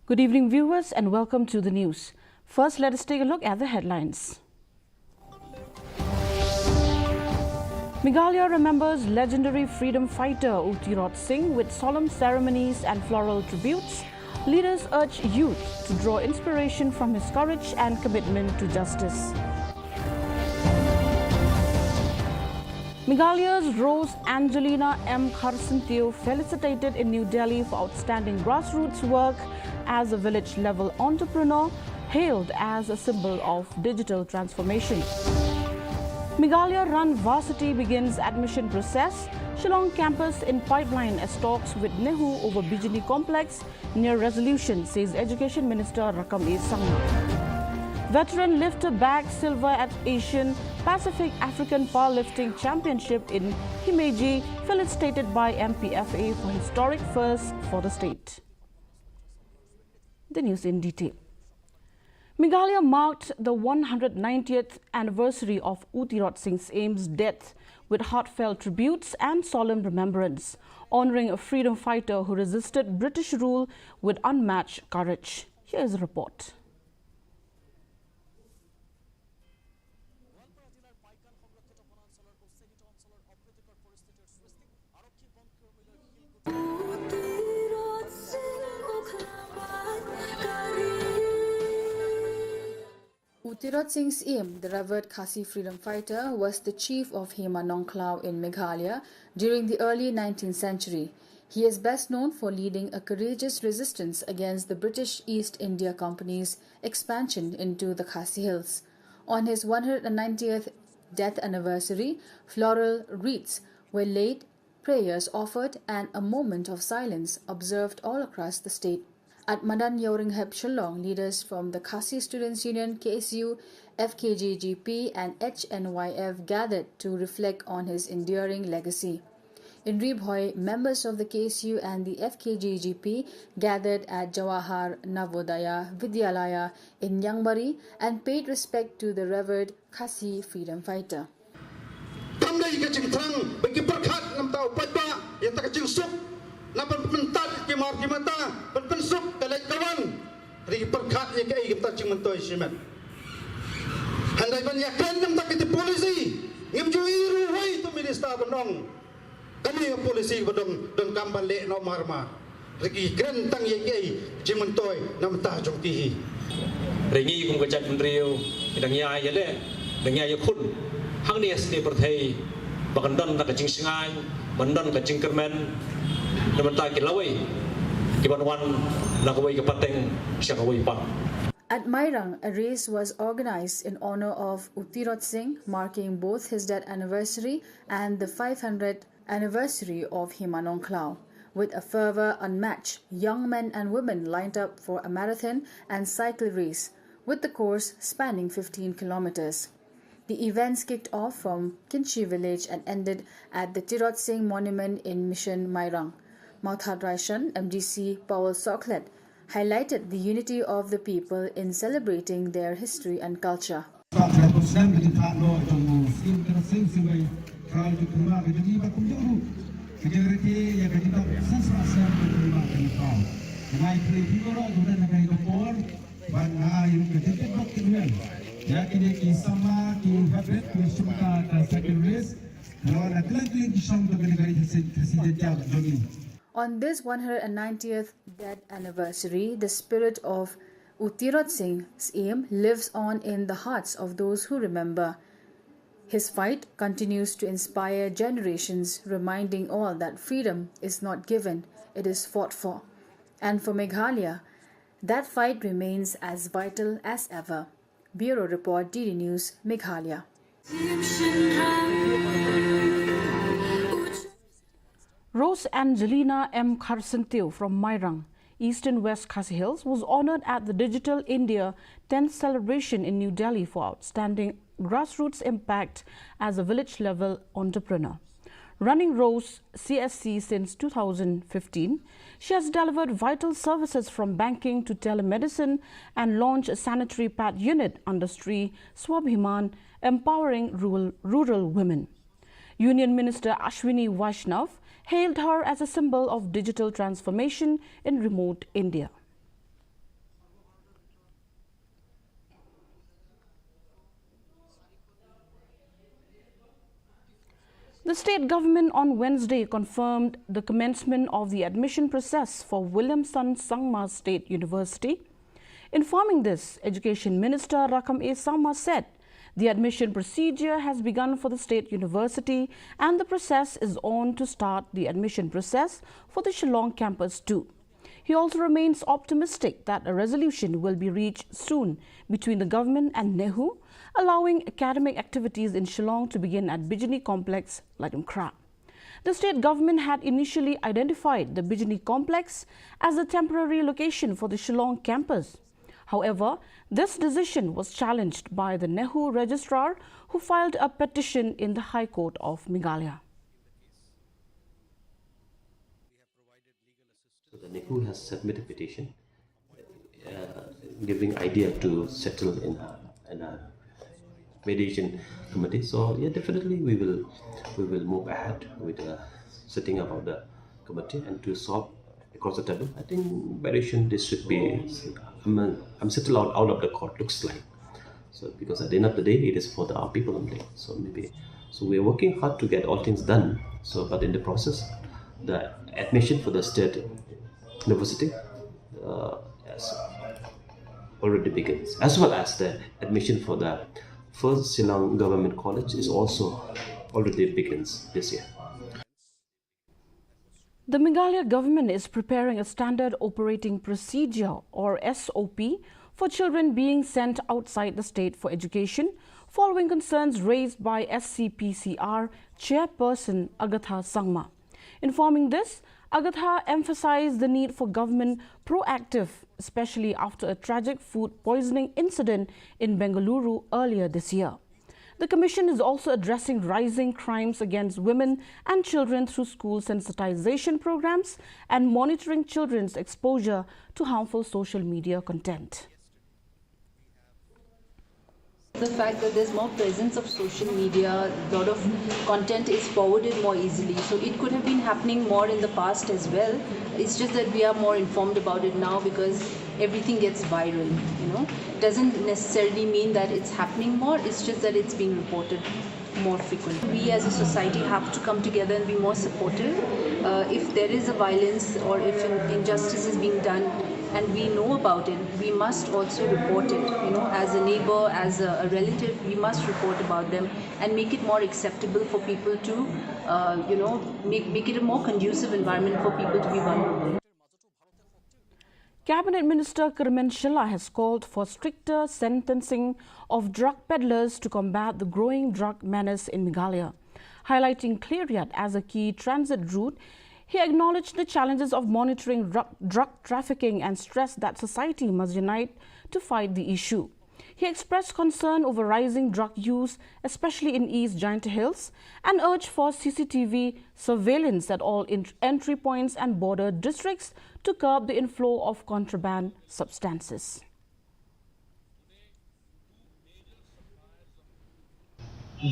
Good evening, viewers, and welcome to the news. First, let us take a look at the headlines. Meghalaya remembers legendary freedom fighter Uttirot Singh with solemn ceremonies and floral tributes. Leaders urge youth to draw inspiration from his courage and commitment to justice. Meghalaya's Rose Angelina M. Kharsantiu felicitated in New Delhi for outstanding grassroots work as a village-level entrepreneur, hailed as a symbol of digital transformation. Meghalaya Run Varsity begins admission process. Shillong campus in pipeline as talks with Nehu over Bijini complex near resolution, says Education Minister Rakam E. Sangma. Veteran lifter bagged silver at Asian Pacific African Powerlifting Championship in Himeji, felicitated by MPFA for historic first for the state. The news in detail. Meghalaya marked the 190th anniversary of Uttirot Singh's death with heartfelt tributes and solemn remembrance, honouring a freedom fighter who resisted British rule with unmatched courage. Here is a report. Uttirot Singh's aim, the revered Khasi freedom fighter, was the chief of Hema Nongklao in Meghalaya during the early 19th century. He is best known for leading a courageous resistance against the British East India Company's expansion into the Khasi Hills. On his 190th death anniversary, floral wreaths were laid, prayers offered, and a moment of silence observed all across the state. At Madan Yoringheb Shillong, leaders from the Khasi Students' Union, KSU, FKJGP and HNYF gathered to reflect on his enduring legacy. In Ribhoi, members of the KSU and the FKJGP gathered at Jawahar Navodaya Vidyalaya in Yangbari and paid respect to the revered Khasi freedom fighter. Napan mentat kimar kimata pensuk telek kawan ri perkat ye kai kita cimantoi simet handai ban yakan nam tak ti polisi ngim juiru hoi tu minista benong kami polisi bedong don kambale no marma ri kren tang ye kai cimantoi nam ta jong ti ri ngi kum kachat menriu dang ya ye le dang ya ye khun hang ni sti perthei bakandon tak jing singai bandon ka jing kermen At Mairang, a race was organized in honor of Uttirot Singh, marking both his death anniversary and the 500th anniversary of Hema Nongklao. With a fervor unmatched, young men and women lined up for a marathon and cycle race, with the course spanning 15 kilometers. The events kicked off from Kinchi village and ended at the Tirot Singh Monument in Mission Mairang. Mauthad Raishan, MDC Powell Soklet, highlighted the unity of the people in celebrating their history and culture. On this 190th death anniversary, the spirit of Uttirot Singh's aim lives on in the hearts of those who remember. His fight continues to inspire generations, reminding all that freedom is not given, it is fought for. And for Meghalaya, that fight remains as vital as ever. Bureau Report, DD News, Meghalaya. Rose Angelina M. Kharsantiu from Mairang, Eastern West Khasi Hills, was honoured at the Digital India 10th celebration in New Delhi for outstanding grassroots impact as a village-level entrepreneur. Running Rose CSC since 2015, she has delivered vital services from banking to telemedicine and launched a sanitary pad unit under Sri Swabhiman, empowering rural women. Union Minister Ashwini Vaishnav hailed her as a symbol of digital transformation in remote India. The state government on Wednesday confirmed the commencement of the admission process for Williamson Sangma State University. Informing this, Education Minister Rakam A. Sangma said the admission procedure has begun for the state university and the process is on to start the admission process for the Shillong campus too. He also remains optimistic that a resolution will be reached soon between the government and NEHU, allowing academic activities in Shillong to begin at Bijini Complex, Ladimkra. The state government had initially identified the Bijini Complex as a temporary location for the Shillong campus. However, this decision was challenged by the NEHU registrar, who filed a petition in the High Court of Meghalaya. So the NEHU has submitted a petition giving idea to settle in a mediation committee. So yeah, definitely we will move ahead with setting up of the committee and to solve across the table. I think very soon this should be. I'm settled out of the court. Looks like so because at the end of the day it is for our people only. So we are working hard to get all things done. So but in the process, the admission for the state university has already begins, as well as the admission for the first Shillong Government College is also already begins this year. The Meghalaya government is preparing a standard operating procedure or SOP for children being sent outside the state for education, following concerns raised by SCPCR chairperson Agatha Sangma. Informing this, Agatha emphasized the need for government proactive, especially after a tragic food poisoning incident in Bengaluru earlier this year. The Commission is also addressing rising crimes against women and children through school sensitization programs and monitoring children's exposure to harmful social media content. The fact that there's more presence of social media, a lot of content is forwarded more easily. So it could have been happening more in the past as well. It's just that we are more informed about it now because everything gets viral, It doesn't necessarily mean that it's happening more, it's just that it's being reported more frequently. We as a society have to come together and be more supportive. If there is a violence or if an injustice is being done, and we know about it, we must also report it. As a neighbor, as a relative, we must report about them and make it more acceptable for people to, make it a more conducive environment for people to be vulnerable. Cabinet Minister Kermen Shilla has called for stricter sentencing of drug peddlers to combat the growing drug menace in Meghalaya. Highlighting Cleariat as a key transit route, he acknowledged the challenges of monitoring drug trafficking and stressed that society must unite to fight the issue. He expressed concern over rising drug use, especially in East Giant Hills, and urged for CCTV surveillance at all entry points and border districts to curb the inflow of contraband substances.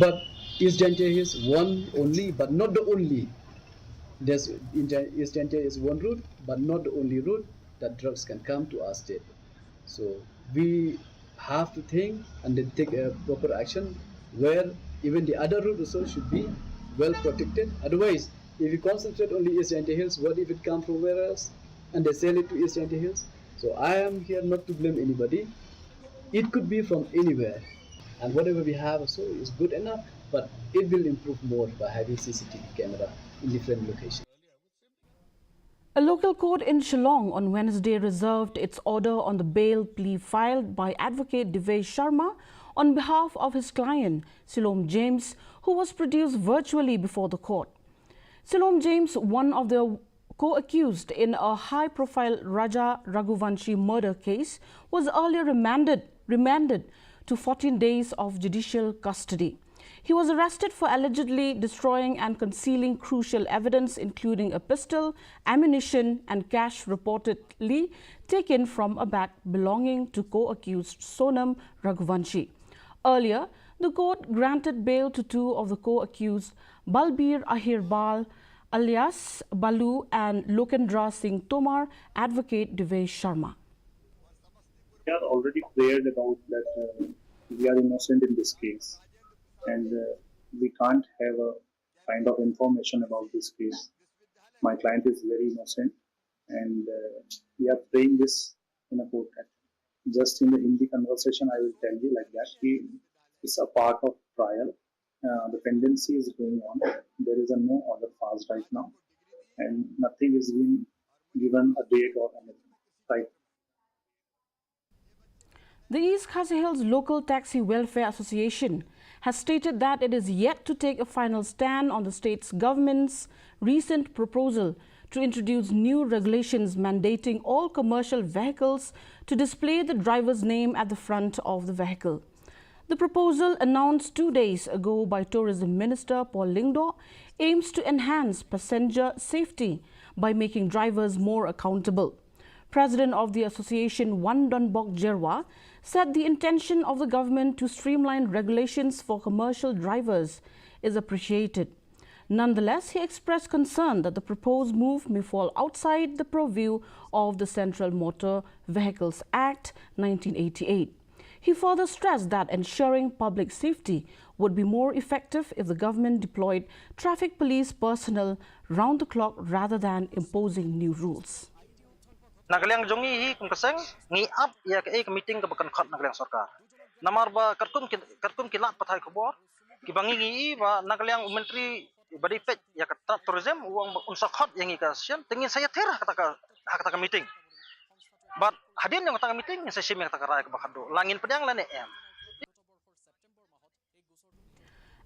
But East Giant is one only, but not the only. East Giant is one route, but not the only route that drugs can come to our state. So we have to think and then take a proper action where even the other route also should be well protected. Otherwise, if you concentrate only East Giant Hills, what if it comes from where else and they sell it to East Giant Hills? So I am here not to blame anybody. It could be from anywhere, and whatever we have also is good enough, but it will improve more by having CCTV camera in different locations. A local court in Shillong on Wednesday reserved its order on the bail plea filed by advocate Devesh Sharma on behalf of his client, Saleem James, who was produced virtually before the court. Saleem James, one of the co-accused in a high-profile Raja Raghuvanshi murder case, was earlier remanded to 14 days of judicial custody. He was arrested for allegedly destroying and concealing crucial evidence, including a pistol, ammunition, and cash reportedly taken from a bag belonging to co-accused Sonam Raghuvanshi. Earlier, the court granted bail to two of the co-accused, Balbir Ahirbal, alias Balu, and Lokendra Singh Tomar, advocate Devesh Sharma. We are already clear about that we are innocent in this case. And we can't have a kind of information about this case. My client is very innocent, and we are praying this in a court. Just in the conversation, I will tell you like that. It's a part of trial. The pendency is going on. There is no order passed right now, and nothing is being given a date or anything. Right. The East Khasi Hills Local Taxi Welfare Association has stated that it is yet to take a final stand on the state's government's recent proposal to introduce new regulations mandating all commercial vehicles to display the driver's name at the front of the vehicle. The proposal, announced 2 days ago by Tourism Minister Paul Lyngdoh, aims to enhance passenger safety by making drivers more accountable. President of the association, Wan Donbok Jerwa, said the intention of the government to streamline regulations for commercial drivers is appreciated. Nonetheless, he expressed concern that the proposed move may fall outside the purview of the Central Motor Vehicles Act 1988. He further stressed that ensuring public safety would be more effective if the government deployed traffic police personnel round the clock rather than imposing new rules. Nagaliang jongi hi kung kaseng ngi up ya ke meeting ka bakan khat nagaliang sarkar. Namar ba karkum kilat pathai khobor ki bangi ngi ba nagaliang menteri badi pet ya ka tourism uang unsa khat yang ka sian tingin saya terah kata meeting. But hadin yang kata meeting saya sim kata rai ka bakado langin pedang lane em.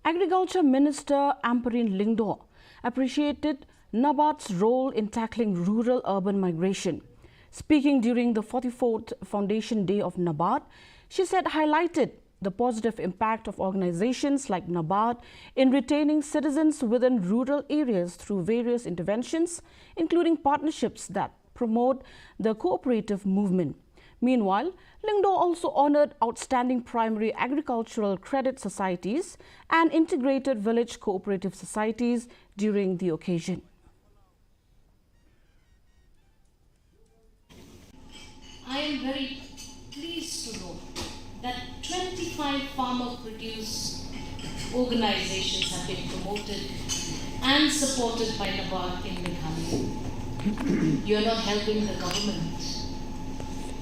Agriculture Minister Amperin Lyngdoh appreciated NABARD's role in tackling rural-urban migration. Speaking during the 44th Foundation Day of NABARD, she said highlighted the positive impact of organizations like NABARD in retaining citizens within rural areas through various interventions, including partnerships that promote the cooperative movement. Meanwhile, Lyngdoh also honored outstanding primary agricultural credit societies and integrated village cooperative societies during the occasion. I am very pleased to know that 25 farmer-produced organizations have been promoted and supported by NABARD in Meghalaya. You're not helping the government.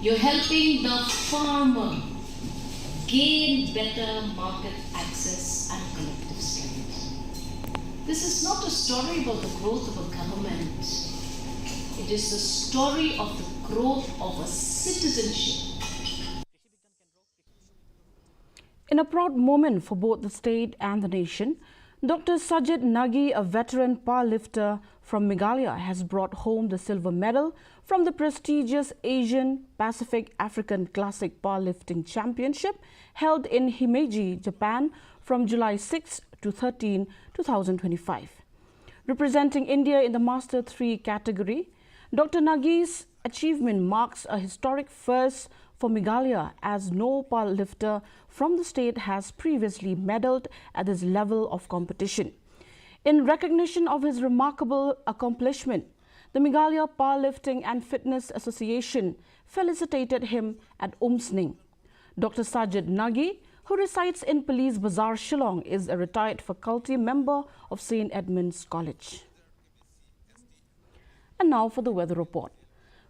You're helping the farmer gain better market access and collective strength. This is not a story about the growth of a government. It is the story of the growth of a citizenship. In a proud moment for both the state and the nation, Dr. Sajid Nagi, a veteran powerlifter from Meghalaya, has brought home the silver medal from the prestigious Asian Pacific African Classic Powerlifting Championship held in Himeji, Japan from July 6 to 13, 2025. Representing India in the Master 3 category, Dr. Nagi's achievement marks a historic first for Meghalaya, as no powerlifter from the state has previously medaled at this level of competition. In recognition of his remarkable accomplishment, the Meghalaya Powerlifting and Fitness Association felicitated him at Umsning. Dr. Sajid Nagi, who resides in Police Bazaar, Shillong, is a retired faculty member of St. Edmund's College. And now for the weather report.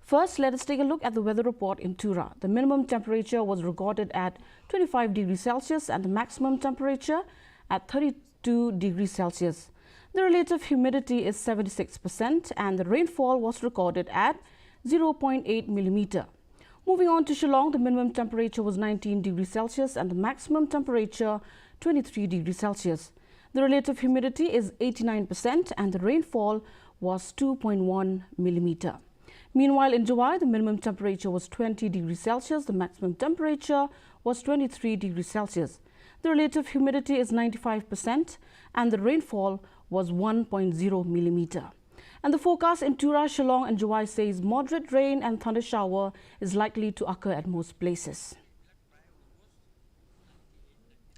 First, let us take a look at the weather report in Tura. The minimum temperature was recorded at 25 degrees Celsius and the maximum temperature at 32 degrees Celsius. The relative humidity is 76% and the rainfall was recorded at 0.8 millimeter. Moving on to Shillong, the minimum temperature was 19 degrees Celsius and the maximum temperature 23 degrees Celsius. The relative humidity is 89% and the rainfall was 2.1 millimeter. Meanwhile, in July, the minimum temperature was 20 degrees Celsius, the maximum temperature was 23 degrees Celsius. The relative humidity is 95% and the rainfall was 1.0 millimeter. And the forecast in Tura, Shillong and July says moderate rain and thunder shower is likely to occur at most places.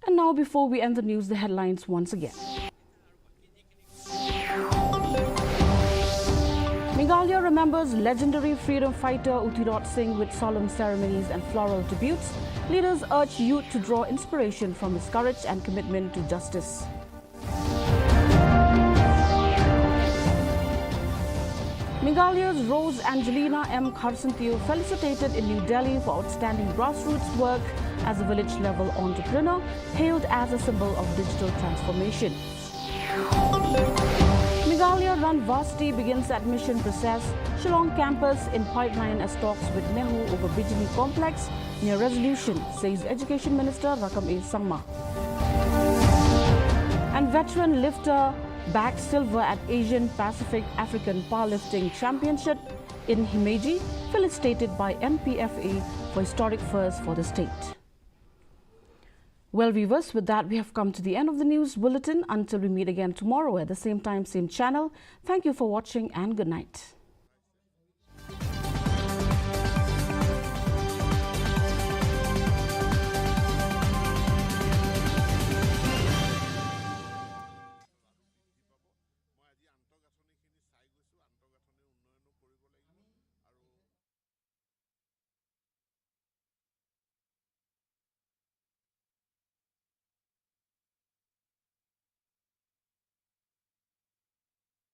And now, before we end the news, the headlines once again. Meghalaya remembers legendary freedom fighter Utirot Singh with solemn ceremonies and floral tributes. Leaders urge youth to draw inspiration from his courage and commitment to justice. Meghalaya's Rose Angelina M. Kharsanthio felicitated in New Delhi for outstanding grassroots work as a village-level entrepreneur, hailed as a symbol of digital transformation. Meghalaya Run Varsity begins admission process. Shillong campus in pipeline as talks with Nehu over Bijli complex near resolution, says Education Minister Rakam A. Sangma. And veteran lifter bagged silver at Asian Pacific African Powerlifting Championship in Himeji, felicitated by MPFA for historic first for the state. Well, viewers, with that, we have come to the end of the news bulletin. Until we meet again tomorrow at the same time, same channel. Thank you for watching and good night.